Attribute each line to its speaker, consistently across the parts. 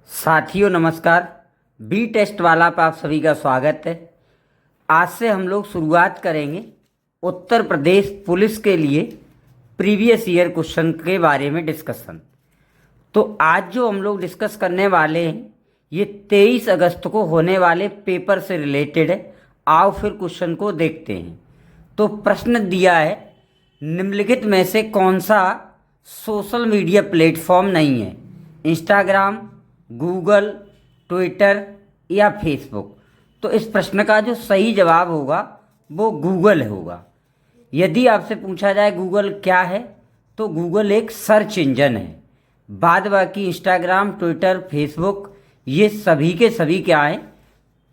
Speaker 1: साथियों नमस्कार। B test वाला पर आप सभी का स्वागत है। आज से हम लोग शुरुआत करेंगे उत्तर प्रदेश पुलिस के लिए प्रीवियस ईयर क्वेश्चन के बारे में डिस्कशन। तो आज जो हम लोग डिस्कस करने वाले हैं ये 23 अगस्त को होने वाले पेपर से रिलेटेड है। आओ फिर क्वेश्चन को देखते हैं। तो प्रश्न दिया है, निम्नलिखित में से कौन सा सोशल मीडिया प्लेटफॉर्म नहीं है? इंस्टाग्राम, गूगल, ट्विटर या फेसबुक। तो इस प्रश्न का जो सही जवाब होगा वो गूगल होगा। यदि आपसे पूछा जाए गूगल क्या है, तो गूगल एक सर्च इंजन है। बाद बाकी इंस्टाग्राम, ट्विटर, फेसबुक ये सभी के सभी क्या हैं,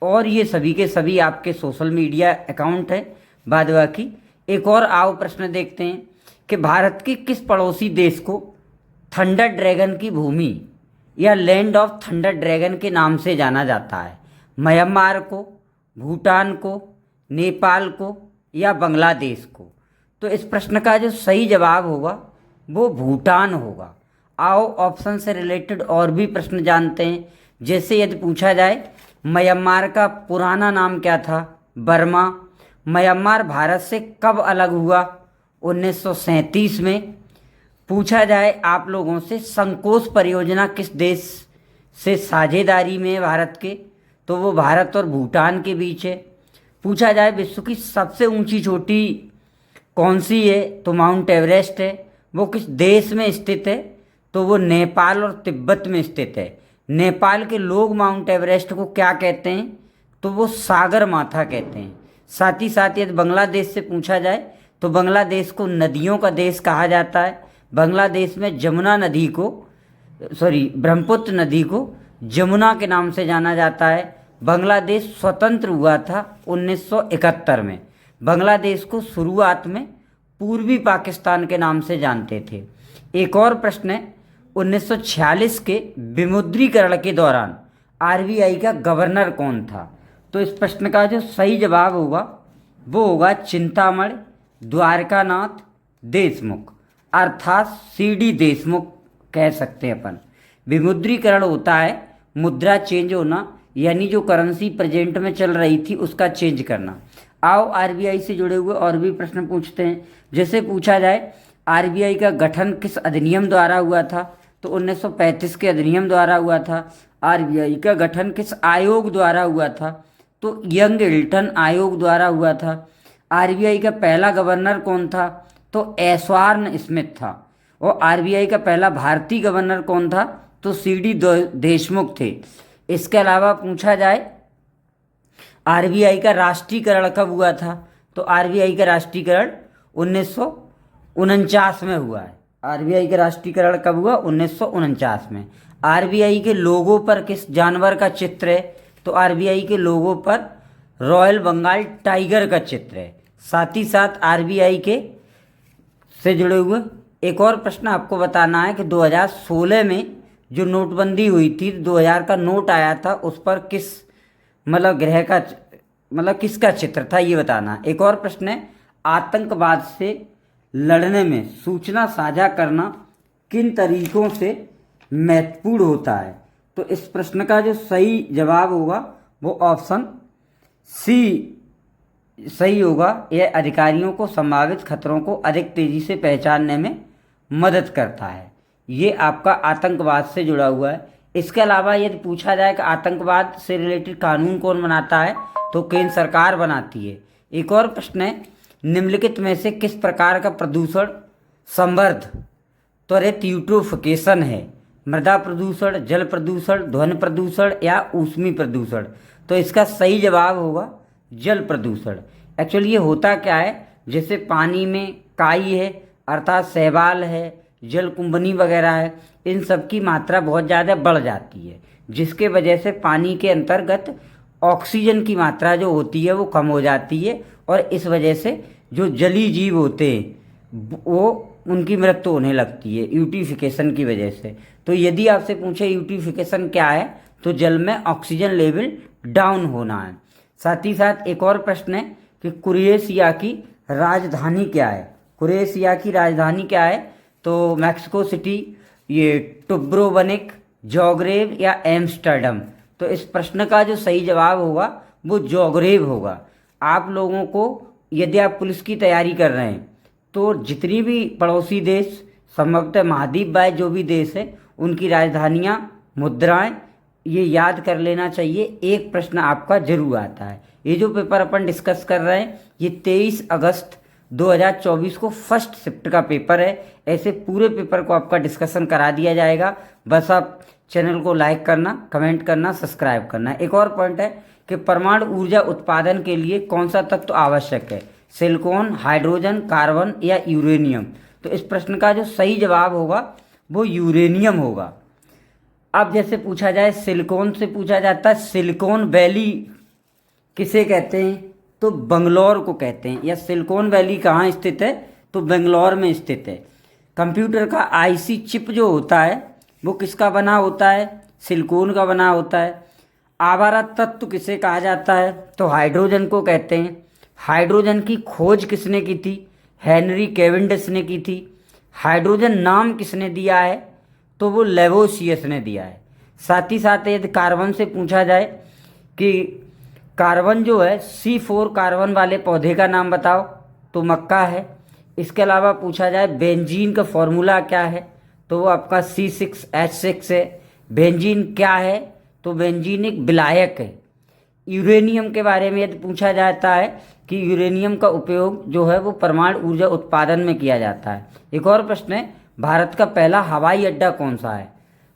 Speaker 1: और ये सभी के सभी आपके सोशल मीडिया अकाउंट है। बाद बाकी एक और आओ प्रश्न देखते हैं कि भारत के किस पड़ोसी देश को थंडर ड्रैगन की भूमि या लैंड ऑफ थंडर ड्रैगन के नाम से जाना जाता है? म्यांमार को, भूटान को, नेपाल को या बांग्लादेश को? तो इस प्रश्न का जो सही जवाब होगा वो भूटान होगा। आओ ऑप्शन से रिलेटेड और भी प्रश्न जानते हैं। जैसे यदि पूछा जाए म्यांमार का पुराना नाम क्या था? बर्मा। म्यांमार भारत से कब अलग हुआ? 1937 में। पूछा जाए आप लोगों से संकोच परियोजना किस देश से साझेदारी में है भारत के? तो वो भारत और भूटान के बीच है। पूछा जाए विश्व की सबसे ऊंची चोटी कौन सी है? तो माउंट एवरेस्ट है। वो किस देश में स्थित है? तो वो नेपाल और तिब्बत में स्थित है। नेपाल के लोग माउंट एवरेस्ट को क्या कहते हैं? तो वो सागर माथा कहते हैं। साथ ही साथ यदि बांग्लादेश से पूछा जाए तो बांग्लादेश को नदियों का देश कहा जाता है। बांग्लादेश में ब्रह्मपुत्र नदी को जमुना के नाम से जाना जाता है। बांग्लादेश स्वतंत्र हुआ था 1971 में। बांग्लादेश को शुरुआत में पूर्वी पाकिस्तान के नाम से जानते थे। एक और प्रश्न है, 1946 के विमुद्रीकरण के दौरान आरबीआई का गवर्नर कौन था? तो इस प्रश्न का जो सही जवाब होगा वो होगा चिंतामणि द्वारकानाथ देशमुख, अर्थात सीडी देशमुख कह सकते हैं अपन। विमुद्रीकरण होता है मुद्रा चेंज होना, यानी जो करेंसी प्रेजेंट में चल रही थी उसका चेंज करना। आओ आरबीआई से जुड़े हुए और भी प्रश्न पूछते हैं। जैसे पूछा जाए आरबीआई का गठन किस अधिनियम द्वारा हुआ था? तो 1935 के अधिनियम द्वारा हुआ था। आरबीआई का गठन किस आयोग द्वारा हुआ था? तो यंग हिल्टन आयोग द्वारा हुआ था। आरबीआई का पहला गवर्नर कौन था? तो एस्वार्न स्मिथ था। और आरबीआई का पहला भारतीय गवर्नर कौन था? तो सीडी देशमुख थे। इसके अलावा पूछा जाए आरबीआई का राष्ट्रीयकरण कब हुआ था? तो आरबीआई का राष्ट्रीयकरण 1949 में हुआ है। आरबीआई का राष्ट्रीयकरण कब हुआ? 1949 में। आरबीआई के लोगो पर किस जानवर का चित्र है? तो आरबीआई के लोगो पर रॉयल बंगाल टाइगर का चित्र है। साथ ही साथ आरबीआई के से जुड़े हुए एक और प्रश्न आपको बताना है कि 2016 में जो नोटबंदी हुई थी, 2000 का नोट आया था, उस पर किस ग्रह का किसका चित्र था, ये बताना। एक और प्रश्न है, आतंकवाद से लड़ने में सूचना साझा करना किन तरीकों से महत्वपूर्ण होता है? तो इस प्रश्न का जो सही जवाब होगा वो ऑप्शन सी सही होगा। यह अधिकारियों को संभावित खतरों को अधिक तेजी से पहचानने में मदद करता है। ये आपका आतंकवाद से जुड़ा हुआ है। इसके अलावा यदि पूछा जाए कि आतंकवाद से रिलेटेड कानून कौन बनाता है? तो केंद्र सरकार बनाती है। एक और प्रश्न है, निम्नलिखित में से किस प्रकार का प्रदूषण संवर्ध त्वरित यूट्रोफिकेशन है? मृदा प्रदूषण, जल प्रदूषण, ध्वनि प्रदूषण या ऊष्मी प्रदूषण? तो इसका सही जवाब होगा जल प्रदूषण। एक्चुअली ये होता क्या है, जैसे पानी में काई है अर्थात शैवाल है, जलकुंभनी वगैरह है, इन सब की मात्रा बहुत ज़्यादा बढ़ जाती है, जिसके वजह से पानी के अंतर्गत ऑक्सीजन की मात्रा जो होती है वो कम हो जाती है, और इस वजह से जो जलीय जीव होते हैं वो उनकी मृत्यु होने लगती है यूट्रोफिकेशन की वजह से। तो यदि आपसे पूछे यूट्रोफिकेशन क्या है, तो जल में ऑक्सीजन लेवल डाउन होना है। साथ ही साथ एक और प्रश्न है कि क्रोएशिया की राजधानी क्या है? क्रोएशिया की राजधानी क्या है? तो मैक्सिको सिटी, ये टुब्रोवनिक, जोग्रेव या एम्स्टर्डम। तो इस प्रश्न का जो सही जवाब होगा वो जोग्रेव होगा। आप लोगों को यदि आप पुलिस की तैयारी कर रहे हैं तो जितनी भी पड़ोसी देश, संभवतः महाद्वीप बाय जो भी देश है, उनकी राजधानियाँ, मुद्राएं ये याद कर लेना चाहिए। एक प्रश्न आपका जरूर आता है। ये जो पेपर अपन डिस्कस कर रहे हैं ये 23 अगस्त 2024 को फर्स्ट शिफ्ट का पेपर है। ऐसे पूरे पेपर को आपका डिस्कशन करा दिया जाएगा। बस आप चैनल को लाइक करना, कमेंट करना, सब्सक्राइब करना। एक और पॉइंट है कि परमाणु ऊर्जा उत्पादन के लिए कौन सा तत्व आवश्यक है? सिलिकॉन, हाइड्रोजन, कार्बन या यूरेनियम? तो इस प्रश्न का जो सही जवाब होगा वो यूरेनियम होगा। अब जैसे पूछा जाए सिलिकॉन से पूछा जाता है, सिलिकॉन वैली किसे कहते हैं? तो बंगलौर को कहते हैं। या सिलिकॉन वैली कहाँ स्थित है? तो बेंगलोर में स्थित है। कंप्यूटर का आईसी चिप जो होता है वो किसका बना होता है? सिलिकॉन का बना होता है। आवारा तत्व किसे कहा जाता है? तो हाइड्रोजन को कहते हैं। हाइड्रोजन की खोज किसने की थी? हेनरी कैवेंडिश ने की थी। हाइड्रोजन नाम किसने दिया है? तो वो लेवोसियस ने दिया है। साथ ही साथ यदि कार्बन से पूछा जाए कि कार्बन जो है C4 कार्बन वाले पौधे का नाम बताओ, तो मक्का है। इसके अलावा पूछा जाए बेंजीन का फॉर्मूला क्या है? तो वो आपका C6H6 है। बेंजीन क्या है? तो बेंजीन एक विलायक है। यूरेनियम के बारे में यदि पूछा जाता है कि यूरेनियम का उपयोग जो है वो परमाणु ऊर्जा उत्पादन में किया जाता है। एक और प्रश्न है, भारत का पहला हवाई अड्डा कौन सा है?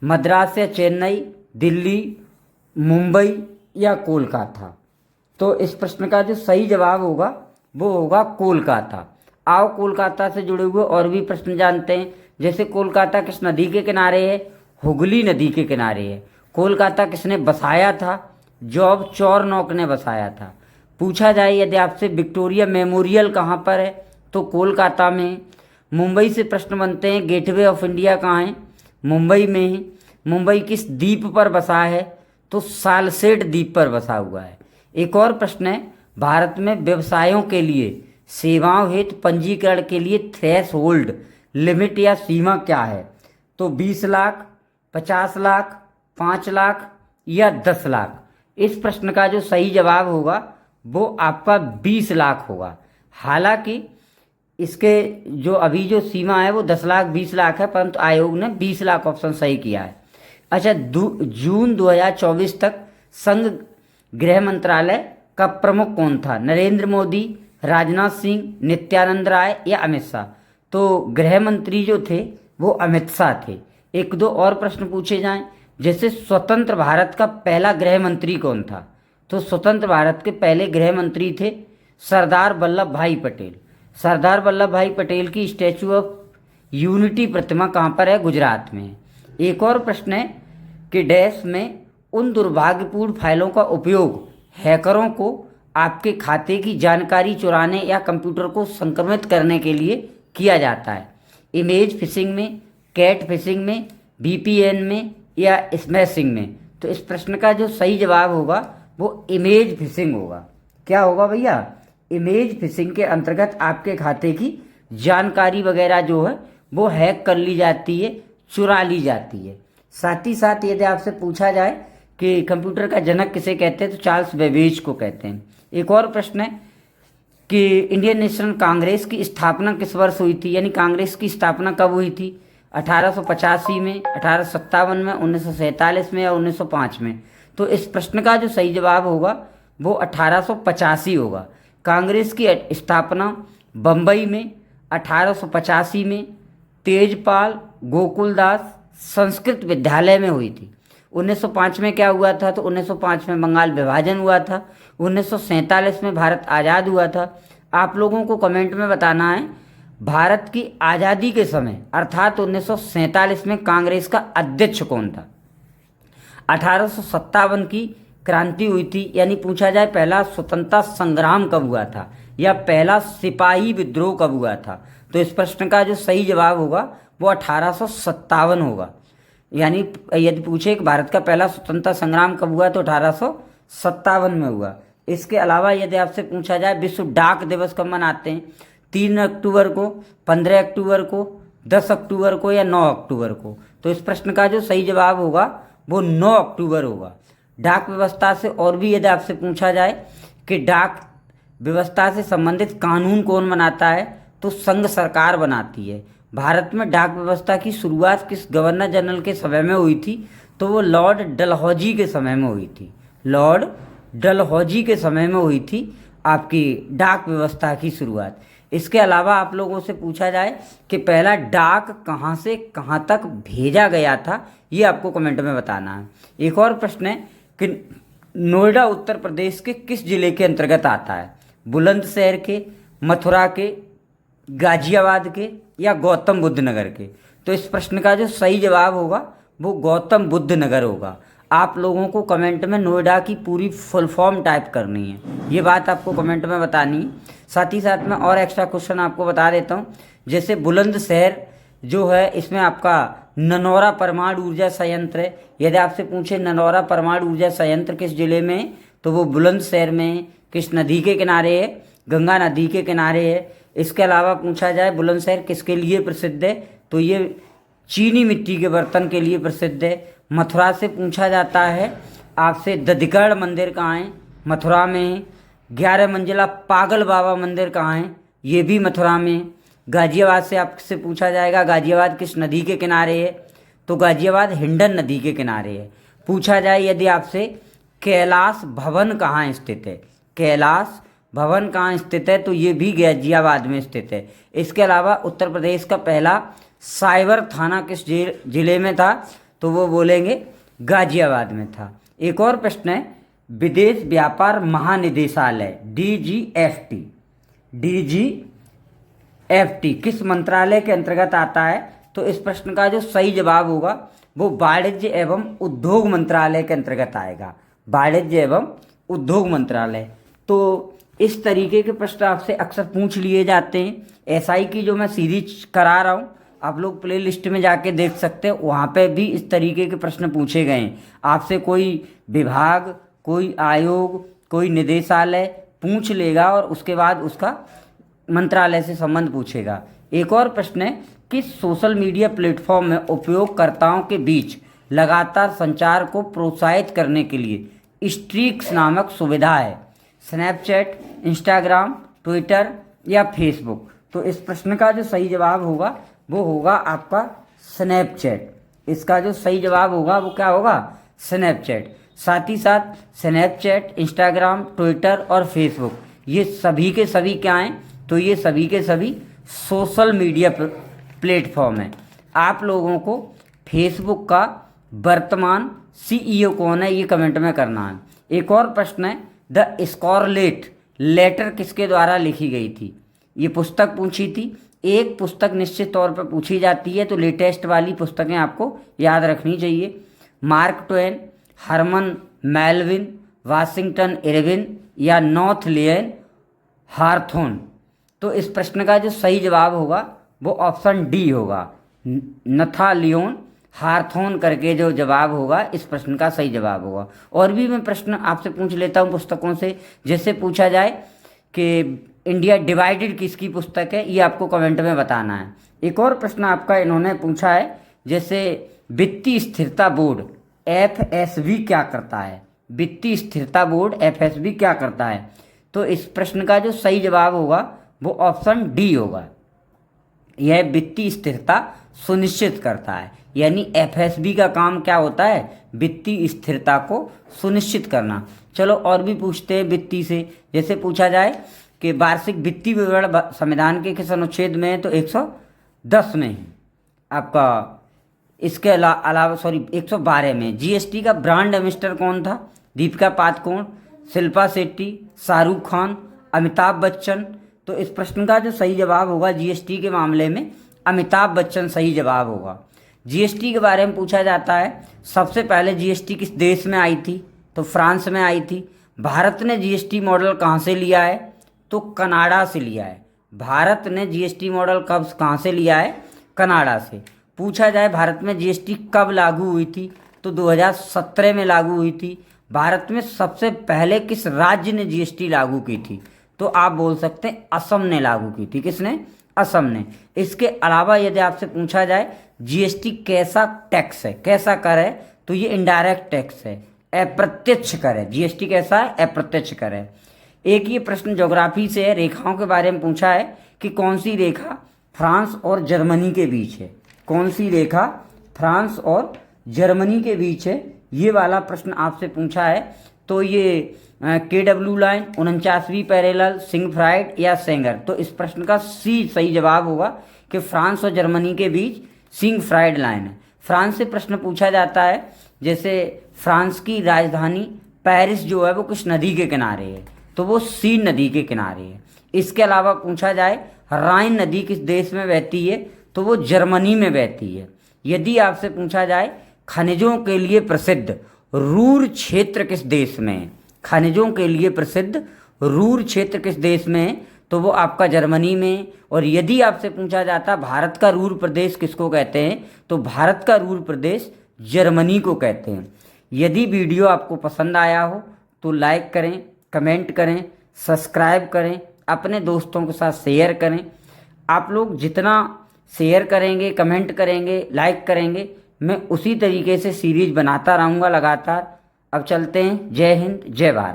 Speaker 1: मद्रास या चेन्नई, दिल्ली, मुंबई या कोलकाता? तो इस प्रश्न का जो सही जवाब होगा वो होगा कोलकाता। आओ कोलकाता से जुड़े हुए और भी प्रश्न जानते हैं। जैसे कोलकाता किस नदी के किनारे है? हुगली नदी के किनारे है। कोलकाता किसने बसाया था? जॉब चोरनॉक ने बसाया था। पूछा जाए यदि आपसे विक्टोरिया मेमोरियल कहाँ पर है? तो कोलकाता में। मुंबई से प्रश्न बनते हैं, गेटवे ऑफ इंडिया कहाँ है? मुंबई में है। मुंबई किस द्वीप पर बसा है? तो सालसेट द्वीप पर बसा हुआ है। एक और प्रश्न है, भारत में व्यवसायों के लिए सेवाओं हेतु पंजीकरण के लिए थ्रेश होल्ड लिमिट या सीमा क्या है? तो 20 लाख, 50 लाख, 5 लाख या 10 लाख? इस प्रश्न का जो सही जवाब होगा वो आपका 20 लाख होगा। हालांकि इसके जो अभी जो सीमा है वो 10 लाख 20 लाख है, परंतु आयोग ने 20 लाख ऑप्शन सही किया है। अच्छा, जून 2024 तक संघ गृह मंत्रालय का प्रमुख कौन था? नरेंद्र मोदी, राजनाथ सिंह, नित्यानंद राय या अमित शाह? तो गृह मंत्री जो थे वो अमित शाह थे। एक दो और प्रश्न पूछे जाएं, जैसे स्वतंत्र भारत का पहला गृह मंत्री कौन था? तो स्वतंत्र भारत के पहले गृह मंत्री थे सरदार वल्लभ भाई पटेल। सरदार वल्लभ भाई पटेल की स्टैचू ऑफ यूनिटी प्रतिमा कहाँ पर है? गुजरात में। एक और प्रश्न है कि डैश में उन दुर्भाग्यपूर्ण फाइलों का उपयोग हैकरों को आपके खाते की जानकारी चुराने या कंप्यूटर को संक्रमित करने के लिए किया जाता है? इमेज फिशिंग में, कैट फिशिंग में, VPN में या स्मैशिंग में? तो इस प्रश्न का जो सही जवाब होगा वो इमेज फिशिंग होगा। क्या होगा भैया? इमेज फिशिंग के अंतर्गत आपके खाते की जानकारी वगैरह जो है वो हैक कर ली जाती है, चुरा ली जाती है। साथ ही साथ यदि आपसे पूछा जाए कि कंप्यूटर का जनक किसे कहते हैं? तो चार्ल्स बेबेज को कहते हैं। एक और प्रश्न है कि इंडियन नेशनल कांग्रेस की स्थापना किस वर्ष हुई थी? यानी कांग्रेस की स्थापना कब हुई थी? 1885 में, 1857 में, 1947 में या 1905 में? तो इस प्रश्न का जो सही जवाब होगा वो 1885 होगा। कांग्रेस की स्थापना बम्बई में 1885 में तेजपाल गोकुलदास संस्कृत विद्यालय में हुई थी। 1905 में क्या हुआ था? तो 1905 में बंगाल विभाजन हुआ था। 1947 में भारत आज़ाद हुआ था। आप लोगों को कमेंट में बताना है भारत की आज़ादी के समय अर्थात 1947 में कांग्रेस का अध्यक्ष कौन था? 1857 की क्रांति हुई थी। यानी पूछा जाए पहला स्वतंत्रता संग्राम कब हुआ था या पहला सिपाही विद्रोह कब हुआ था? तो इस प्रश्न का जो सही जवाब होगा वो 1857 होगा। यानी यदि पूछे कि भारत का पहला स्वतंत्रता संग्राम कब हुआ तो 1857 में हुआ। इसके अलावा यदि आपसे पूछा जाए विश्व डाक दिवस कब मनाते हैं? 3 अक्टूबर को, 15 अक्टूबर को, 10 अक्टूबर को या 9 अक्टूबर को? तो इस प्रश्न का जो सही जवाब होगा वो 9 अक्टूबर होगा। डाक व्यवस्था से और भी यदि आपसे पूछा जाए कि डाक व्यवस्था से संबंधित कानून कौन बनाता है, तो संघ सरकार बनाती है। भारत में डाक व्यवस्था की शुरुआत किस गवर्नर जनरल के समय में हुई थी? तो वो लॉर्ड डलहौजी के समय में हुई थी। लॉर्ड डलहौजी के समय में हुई थी आपकी डाक व्यवस्था की शुरुआत। इसके अलावा आप लोगों से पूछा जाए कि पहला डाक कहाँ से कहाँ तक भेजा गया था, ये आपको कमेंट में बताना है। एक और प्रश्न है कि नोएडा उत्तर प्रदेश के किस जिले के अंतर्गत आता है? बुलंदशहर के, मथुरा के, गाजियाबाद के या गौतम बुद्ध नगर के? तो इस प्रश्न का जो सही जवाब होगा वो गौतम बुद्ध नगर होगा। आप लोगों को कमेंट में नोएडा की पूरी फुल फॉर्म टाइप करनी है, ये बात आपको कमेंट में बतानी है। साथ ही साथ में और एक्स्ट्रा क्वेश्चन आपको बता देता हूँ, जैसे बुलंदशहर जो है इसमें आपका ननौरा परमाणु ऊर्जा संयंत्र है। यदि आपसे पूछे ननौरा परमाणु ऊर्जा संयंत्र किस जिले में है, तो वो बुलंदशहर में है। किस नदी के किनारे है? गंगा नदी के किनारे है। इसके अलावा पूछा जाए बुलंदशहर किसके लिए प्रसिद्ध है, तो ये चीनी मिट्टी के बर्तन के लिए प्रसिद्ध है। मथुरा से पूछा जाता है आपसे दधिकर्ण मंदिर कहाँ है? मथुरा में है। 11 मंजिला पागल बाबा मंदिर कहाँ है? ये भी मथुरा में है। गाजियाबाद से आपसे पूछा जाएगा गाजियाबाद किस नदी के किनारे है, तो गाजियाबाद हिंडन नदी के किनारे है। पूछा जाए यदि आपसे कैलाश भवन कहाँ स्थित है, कैलाश भवन कहाँ स्थित है, तो ये भी गाजियाबाद में स्थित है। इसके अलावा उत्तर प्रदेश का पहला साइबर थाना किस जिले में था, तो वो बोलेंगे गाजियाबाद में था। एक और प्रश्न है, विदेश व्यापार महानिदेशालय डीजीएफटी किस मंत्रालय के अंतर्गत आता है? तो इस प्रश्न का जो सही जवाब होगा वो वाणिज्य एवं उद्योग मंत्रालय के अंतर्गत आएगा, वाणिज्य एवं उद्योग मंत्रालय। तो इस तरीके के प्रश्न आपसे अक्सर पूछ लिए जाते हैं। एसआई की जो मैं सीरीज करा रहा हूँ, आप लोग प्ले लिस्ट में जाके देख सकते हैं, वहाँ पे भी इस तरीके के प्रश्न पूछे गए हैं। आपसे कोई विभाग, कोई आयोग, कोई निदेशालय पूछ लेगा और उसके बाद उसका मंत्रालय से संबंध पूछेगा। एक और प्रश्न है कि सोशल मीडिया प्लेटफॉर्म में उपयोगकर्ताओं के बीच लगातार संचार को प्रोत्साहित करने के लिए स्ट्रीक्स नामक सुविधा है, स्नैपचैट, इंस्टाग्राम, ट्विटर या फेसबुक? तो इस प्रश्न का जो सही जवाब होगा वो होगा आपका स्नैपचैट। इसका जो सही जवाब होगा वो क्या होगा? स्नैपचैट। साथ ही साथ स्नैपचैट, इंस्टाग्राम, ट्विटर और फेसबुक ये सभी के सभी क्या हैं? तो ये सभी के सभी सोशल मीडिया प्लेटफॉर्म हैं। आप लोगों को फेसबुक का वर्तमान सीईओ कौन है ये कमेंट में करना है। एक और प्रश्न है, द स्कारलेट लेटर किसके द्वारा लिखी गई थी? ये पुस्तक पूछी थी। एक पुस्तक निश्चित तौर पर पूछी जाती है, तो लेटेस्ट वाली पुस्तकें आपको याद रखनी चाहिए। Mark Twain, Harman Melvin, Washington Irwin या नॉर्थ लियन हार्थोन? तो इस प्रश्न का जो सही जवाब होगा वो ऑप्शन डी होगा, नथालियोन हार्थोन करके जो जवाब होगा इस प्रश्न का सही जवाब होगा। और भी मैं प्रश्न आपसे पूछ लेता हूँ पुस्तकों से। जैसे पूछा जाए कि इंडिया डिवाइडेड किसकी पुस्तक है, ये आपको कमेंट में बताना है। एक और प्रश्न आपका इन्होंने पूछा है, जैसे वित्तीय स्थिरता बोर्ड एफएसबी क्या करता है? वित्तीय स्थिरता बोर्ड एफएसबी क्या करता है? तो इस प्रश्न का जो सही जवाब होगा वो ऑप्शन डी होगा, यह वित्तीय स्थिरता सुनिश्चित करता है। यानी एफएसबी का काम क्या होता है? वित्तीय स्थिरता को सुनिश्चित करना। चलो और भी पूछते हैं वित्तीय से। जैसे पूछा जाए कि वार्षिक वित्तीय विवरण संविधान के किस अनुच्छेद में है, तो 110 में है आपका। इसके अलावा 112 में। जीएसटी का ब्रांड एम्बेसडर कौन था? दीपिका पादुकोण, शिल्पा शेट्टी, शाहरुख खान, अमिताभ बच्चन? तो इस प्रश्न का जो सही जवाब होगा जीएसटी के मामले में अमिताभ बच्चन सही जवाब होगा। जीएसटी के बारे में पूछा जाता है, सबसे पहले जीएसटी किस देश में आई थी? तो फ्रांस में आई थी। भारत ने जीएसटी मॉडल कहाँ से लिया है? तो कनाडा से लिया है। भारत ने जीएसटी मॉडल कहाँ से लिया है? कनाडा से। पूछा जाए भारत में जीएसटी कब लागू हुई थी? तो 2017 में लागू हुई थी। भारत में सबसे पहले किस राज्य ने जीएसटी लागू की थी? तो आप बोल सकते हैं असम ने लागू की थी। किसने? असम ने। इसके अलावा यदि आपसे पूछा जाए जीएसटी कैसा टैक्स है, कैसा कर है, तो ये इनडायरेक्ट टैक्स है, अप्रत्यक्ष कर है। जीएसटी कैसा है? अप्रत्यक्ष कर है। एक ये प्रश्न ज्योग्राफी से है, रेखाओं के बारे में पूछा है कि कौन सी रेखा फ्रांस और जर्मनी के बीच है। कौन सी रेखा फ्रांस और जर्मनी के बीच है, ये वाला प्रश्न आपसे पूछा है। तो ये KW लाइन, 49वीं पैरेलल, सिग्फ्राइड या सेंगर। तो इस प्रश्न का सी सही जवाब होगा कि फ्रांस और जर्मनी के बीच सिग्फ्राइड लाइन है। फ्रांस से प्रश्न पूछा जाता है, जैसे फ्रांस की राजधानी पेरिस जो है वो किस नदी के किनारे है, तो वो सीन नदी के किनारे है। इसके अलावा पूछा जाए राइन नदी किस देश में बहती है, तो वो जर्मनी में बहती है। यदि आपसे पूछा जाए खनिजों के लिए प्रसिद्ध रूर क्षेत्र किस देश में है, खनिजों के लिए प्रसिद्ध रूर क्षेत्र किस देश में है, तो वो आपका जर्मनी में। और यदि आपसे पूछा जाता भारत का रूर प्रदेश किसको कहते हैं, तो भारत का रूर प्रदेश जर्मनी को कहते हैं। यदि वीडियो आपको पसंद आया हो तो लाइक करें, कमेंट करें, सब्सक्राइब करें, अपने दोस्तों के साथ शेयर करें। आप लोग जितना शेयर करेंगे, कमेंट करेंगे, लाइक करेंगे, मैं उसी तरीके से सीरीज बनाता रहूँगा लगातार। अब चलते हैं। जय हिंद, जय भारत।